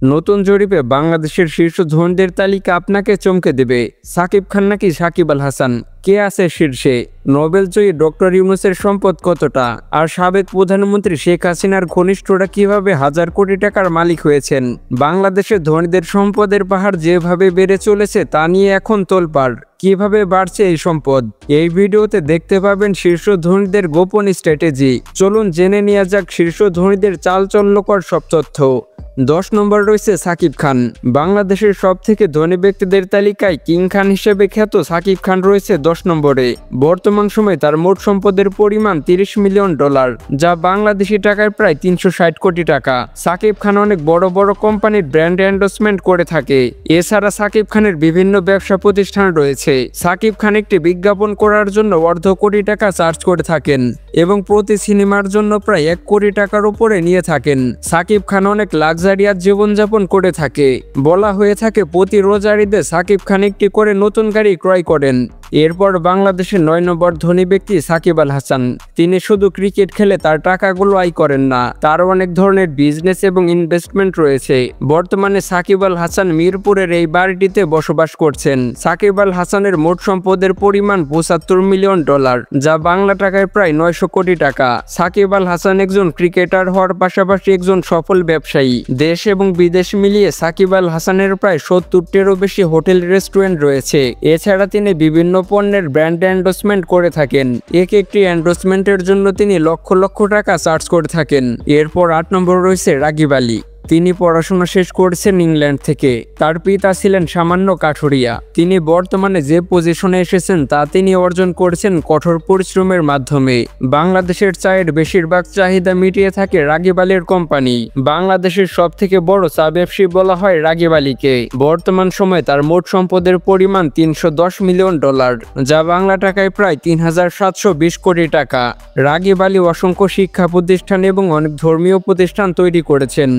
নতুন জরিপে বাংলাদেশের শীর্ষ ধনীদের তালিকা আপনাকে চমকে দেবে। সাকিব খান নাকি সাকিব আল হাসান, কে আছে শীর্ষে? নোবেলজয়ী ডক্টর ইউনূসের সম্পদ কতটা? আর সাবেক প্রধানমন্ত্রী শেখ হাসিনার ঘনিষ্ঠরা কিভাবে হাজার কোটি টাকার মালিক হয়েছেন? বাংলাদেশের ধনীদের সম্পদের পাহাড় যেভাবে বেড়ে চলেছে তা নিয়ে এখন তোলপাড়। কিভাবে বাড়ছে এই সম্পদ? এই ভিডিওতে দেখতে পাবেন শীর্ষ ধনীদের গোপন স্ট্র্যাটেজি। চলুন জেনে নেওয়া যাক শীর্ষ ধনীদের চালচল্যকর সব তথ্য। 10 নম্বর রয়েছে সাকিব খান। বাংলাদেশের সবথেকে ধনী ব্যক্তিদের তালিকায় কিং খান হিসেবে খ্যাত সাকিব খান রয়েছে 10 নম্বরে। বর্তমান সময়ে তার মোট সম্পদের পরিমাণ $30 মিলিয়ন, যা বাংলাদেশি টাকায় প্রায় 360 কোটি টাকা। সাকিব খান অনেক বড় বড় কোম্পানির ব্র্যান্ড এন্ডোর্সমেন্ট করে থাকে। এছাড়া সাকিব খানের বিভিন্ন ব্যবসা প্রতিষ্ঠান রয়েছে। সাকিব খান একটি বিজ্ঞাপন করার জন্য অর্ধ কোটি টাকা চার্জ করে থাকেন এবং প্রতি সিনেমার জন্য প্রায় 1 কোটি টাকার উপরে নিয়ে থাকেন। সাকিব খান অনেক লাক্সারিয়াস জীবনযাপন করে থাকে। বলা হয়ে থাকে প্রতি রোজার ঈদে সাকিব খান একটি করে নতুন গাড়ি ক্রয় করেন। এরপর বাংলাদেশের 9 নম্বর ধনী ব্যক্তি সাকিব আল হাসান। তিনি শুধু ক্রিকেট খেলে তার টাকাগুলো আয় করেন না, তার অনেক ধরনের বিজনেস এবং ইনভেস্টমেন্ট রয়েছে। বর্তমানে সাকিব আল হাসান মিরপুরের এই বাড়িটিতে বসবাস করছেন। সাকিব আল হাসানের মোট সম্পদের পরিমাণ $75 মিলিয়ন, যা বাংলা টাকায় প্রায় 900 কোটি টাকা। সাকিব আল হাসান একজন ক্রিকেটার হওয়ার পাশাপাশি একজন সফল ব্যবসায়ী। দেশ এবং বিদেশ মিলিয়ে সাকিব আল হাসানের প্রায় 70টিরও বেশি হোটেল রেস্টুরেন্ট রয়েছে। এছাড়া তিনি বিভিন্ন পণ্যের ব্র্যান্ড এন্ডোর্সমেন্ট করে থাকেন। এক একটি এন্ডোর্সমেন্টের জন্য তিনি লক্ষ লক্ষ টাকা চার্জ করে থাকেন। এরপর 8 নম্বর রয়েছে রাগিব আলী। তিনি পড়াশোনা শেষ করেছেন ইংল্যান্ড থেকে। তার পিতা ছিলেন সামান্য কাঠুরিয়া। তিনি বর্তমানে যে পজিশনে এসেছেন তা তিনি অর্জন করেছেন কঠোর পরিশ্রমের মাধ্যমে। বাংলাদেশের চায়ের বেশিরভাগ চাহিদা মিটিয়ে থাকে রাগিব আলীর কোম্পানি। বাংলাদেশের সবথেকে বড় চা ব্যবসায়ী বলা হয় রাগিব আলীকে। বর্তমান সময়ে তার মোট সম্পদের পরিমাণ $310 মিলিয়ন, যা বাংলা টাকায় প্রায় 3720 কোটি টাকা। রাগিব আলী অসংখ্য শিক্ষা প্রতিষ্ঠান এবং অনেক ধর্মীয় প্রতিষ্ঠান তৈরি করেছেন।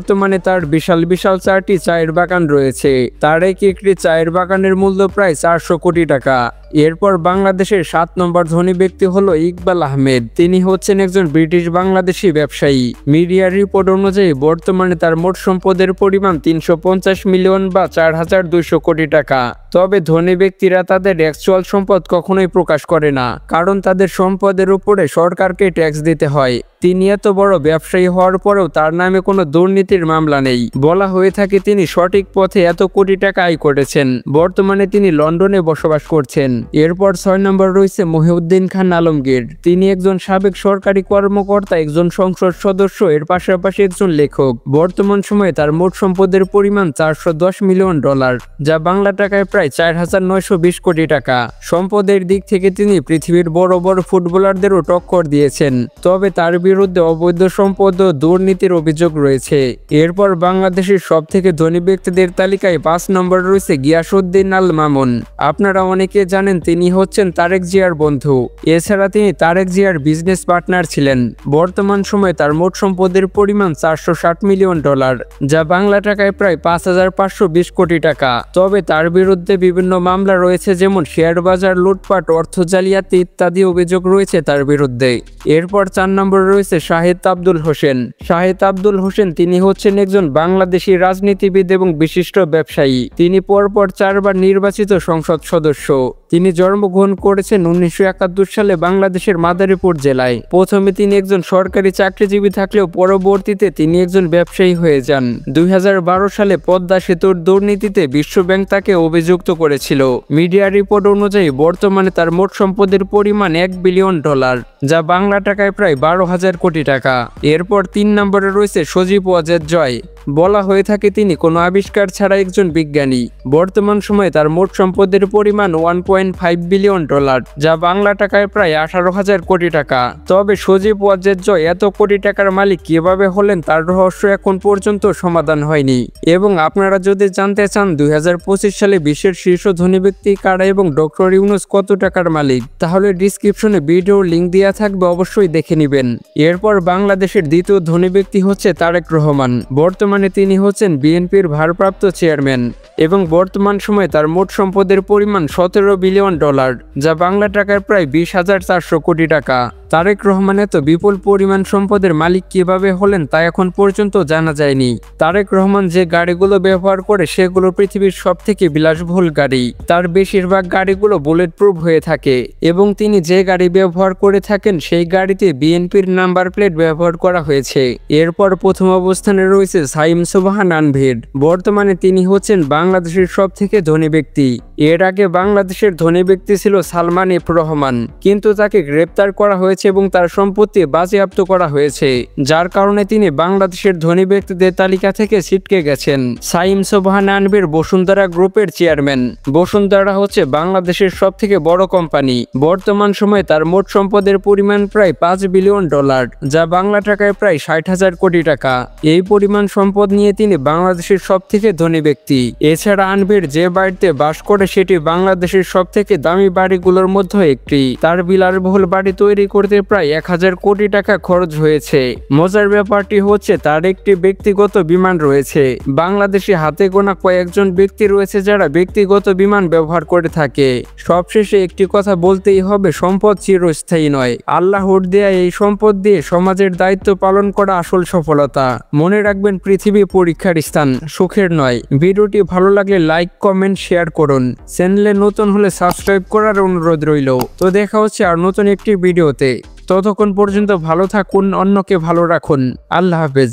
বর্তমানে তার বিশাল বিশাল 4টি চায়ের বাগান রয়েছে। তার একটি চায়ের বাগানের মূল্য প্রায় 400 কোটি টাকা। এরপর বাংলাদেশের 7 নম্বর ধনী ব্যক্তি হলো ইকবাল আহমেদ। তিনি হচ্ছেন একজন ব্রিটিশ বাংলাদেশি ব্যবসায়ী। মিডিয়ার রিপোর্ট অনুযায়ী বর্তমানে তার মোট সম্পদের পরিমাণ 350 মিলিয়ন বা 4200 কোটি টাকা। তবে ধনী ব্যক্তিরা তাদের অ্যাকচুয়াল সম্পদ কখনোই প্রকাশ করে না, কারণ তাদের সম্পদের উপরে সরকারকে ট্যাক্স দিতে হয়। তিনি এত বড় ব্যবসায়ী হওয়ার পরেও তার নামে কোনো দুর্নীতির মামলা নেই। বলা হয়ে থাকে তিনি সঠিক পথে এত কোটি টাকা আয় করেছেন। বর্তমানে তিনি লন্ডনে বসবাস করছেন। এরপর 6 নম্বর রয়েছে মহিউদ্দিন খান আলমগীর। তিনি একজন সাবেক সরকারি কর্মকর্তা, একজন সংসদ সদস্য, এর পাশাপাশি একজন লেখক। বর্তমান সময়ে তার মোট সম্পদের পরিমাণ $410 মিলিয়ন, যা বাংলা টাকায় প্রায় 4920 কোটি টাকা। সম্পদের দিক থেকে তিনি পৃথিবীর বড় বড় ফুটবলারদেরও টক্কর দিয়েছেন। তবে তার বিরুদ্ধে অবৈধ সম্পদ ও দুর্নীতির অভিযোগ রয়েছে। এরপর বাংলাদেশের সবথেকে ধনী ব্যক্তিদের তালিকায় 5 নম্বর রয়েছে গিয়াসউদ্দিন আল মামুন। আপনারা অনেকে জানেন তিনি হচ্ছেন তারেক জিয়ার বন্ধু। এছাড়া তিনি তারেক জিয়ার বিজনেস পার্টনার ছিলেন। বর্তমান সময়ে তার মোট সম্পদের পরিমাণ $460 মিলিয়ন, যা বাংলা টাকায় প্রায় 5520 কোটি টাকা। তবে তার বিরুদ্ধে বিভিন্ন মামলা রয়েছে, যেমন শেয়ার বাজার লুটপাট, অর্থ জালিয়াতি ইত্যাদি অভিযোগ রয়েছে তার বিরুদ্ধে। এরপর 4 নম্বরে রয়েছে শাহিদ আব্দুল হোসেন। শাহিদ আব্দুল হোসেন তিনি হচ্ছেন একজন বাংলাদেশি রাজনীতিবিদ এবং বিশিষ্ট ব্যবসায়ী। তিনি পরপর 4 বার নির্বাচিত সংসদ সদস্য। তিনি জন্মগ্রহণ করেছেন 1971 সালে বাংলাদেশের মাদারীপুর জেলায়। প্রথমে তিনি একজন সরকারি চাকরিজীবী থাকলেও পরবর্তীতে তিনি একজন ব্যবসায়ী হয়ে যান। 2012 সালে পদ্মা সেতুর দুর্নীতিতে বিশ্বব্যাংক তাকে অভিযুক্ত করেছিল। মিডিয়া রিপোর্ট অনুযায়ী বর্তমানে তার মোট সম্পদের পরিমাণ $1 বিলিয়ন, যা বাংলা টাকায় প্রায় 12,000 কোটি টাকা। এরপর 3 নম্বরে রয়েছে সজীব ওয়াজেদ জয়। বলা হয়ে থাকে তিনি কোনো আবিষ্কার ছাড়া একজন বিজ্ঞানী। বর্তমান সময়ে তার মোট সম্পদের পরিমাণ $1.5 বিলিয়ন, যা বাংলা টাকায় প্রায় 18,000 কোটি টাকা। তবে সজীব ওয়াজেদ জয় এত কোটি টাকার মালিক কিভাবে হলেন তার রহস্য এখন পর্যন্ত সমাধান হয়নি। এবং আপনারা যদি জানতে চান 2025 সালে বিশ্বের শীর্ষ ধনী ব্যক্তি কারা এবং ডক্টর ইউনূস কত টাকার মালিক, তাহলে ডিসক্রিপশনে ভিডিওর লিঙ্ক দেওয়া থাকবে, অবশ্যই দেখে নেবেন। এরপর বাংলাদেশের দ্বিতীয় ধনী ব্যক্তি হচ্ছে তারেক রহমান। বর্তমানে তিনি হচ্ছেন বিএনপির ভারপ্রাপ্ত চেয়ারম্যান এবং বর্তমান সময়ে তার মোট সম্পদের পরিমাণ $17 বিলিয়ন, যা বাংলা টাকায় প্রায় 20,400 কোটি টাকা। তারেক রহমান এত বিপুল পরিমাণ সম্পদের মালিক কিভাবে হলেন তা এখন পর্যন্ত জানা যায়নি। তারেক রহমান যে গাড়িগুলো ব্যবহার করে সেগুলো পৃথিবীর সবথেকে বিলাসবহুল গাড়ি। তার বেশিরভাগ গাড়িগুলো বুলেট প্রুফ হয়ে থাকে এবং তিনি যে গাড়ি ব্যবহার করে থাকেন সেই গাড়িতে বিএনপির নাম্বার প্লেট ব্যবহার করা হয়েছে। এরপর প্রথম অবস্থানে রয়েছে সাইম সোবহান আনভীর। বর্তমানে তিনি হচ্ছেন বাংলাদেশের সবথেকে ধনী ব্যক্তি। এর আগে বাংলাদেশের ধনী ব্যক্তি ছিল সালমান এফ রহমান, কিন্তু তাকে গ্রেপ্তার করা হয়েছে এবং তার সম্পত্তি বাজেয়াপ্ত করা হয়েছে, যার কারণে তিনি বাংলাদেশের ধনী ব্যক্তিদের তালিকা থেকে ছিটকে গেছেন। সাইম সোবহান আনভীর বসুন্ধরা গ্রুপের চেয়ারম্যান। বসুন্ধরা হচ্ছে বাংলাদেশের সবথেকে বড় কোম্পানি। বর্তমান সময়ে তার মোট সম্পদের পরিমাণ প্রায় $5 বিলিয়ন, যা বাংলা টাকায় প্রায় 60,000 কোটি টাকা। এই পরিমাণ সম্পদ নিয়ে তিনি বাংলাদেশের সবথেকে ধনী ব্যক্তি। এছাড়া আনভীর যে বাড়িতে বাস করে সেটি বাংলাদেশের সবথেকে দামি বাড়িগুলোর মধ্যে একটি। তার বিলাসবহুল বাড়ি তৈরি করতে প্রায় 1000 কোটি টাকা খরচ হয়েছে। মজার ব্যাপারটি হচ্ছে তার একটি ব্যক্তিগত বিমান রয়েছে। বাংলাদেশে হাতে গোনা কয়েকজন ব্যক্তি রয়েছে যারা ব্যক্তিগত বিমান ব্যবহার করে থাকে। সবশেষে একটি কথা বলতেই হবে, সম্পদ চিরস্থায়ী নয়। আল্লাহর দেয়া এই সম্পদ দিয়ে সমাজের দায়িত্ব পালন করা আসল সফলতা। মনে রাখবেন, পৃথিবী পরীক্ষার স্থান, সুখের নয়। ভিডিওটি ভালো লাগলে লাইক, কমেন্ট, শেয়ার করুন। চ্যানেলে নতুন হলে সাবস্ক্রাইব করার অনুরোধ রইল। তো দেখা হচ্ছে আর নতুন একটি ভিডিওতে। ততক্ষণ পর্যন্ত ভালো থাকুন, অন্যকে ভালো রাখুন। আল্লাহ হাফেজ।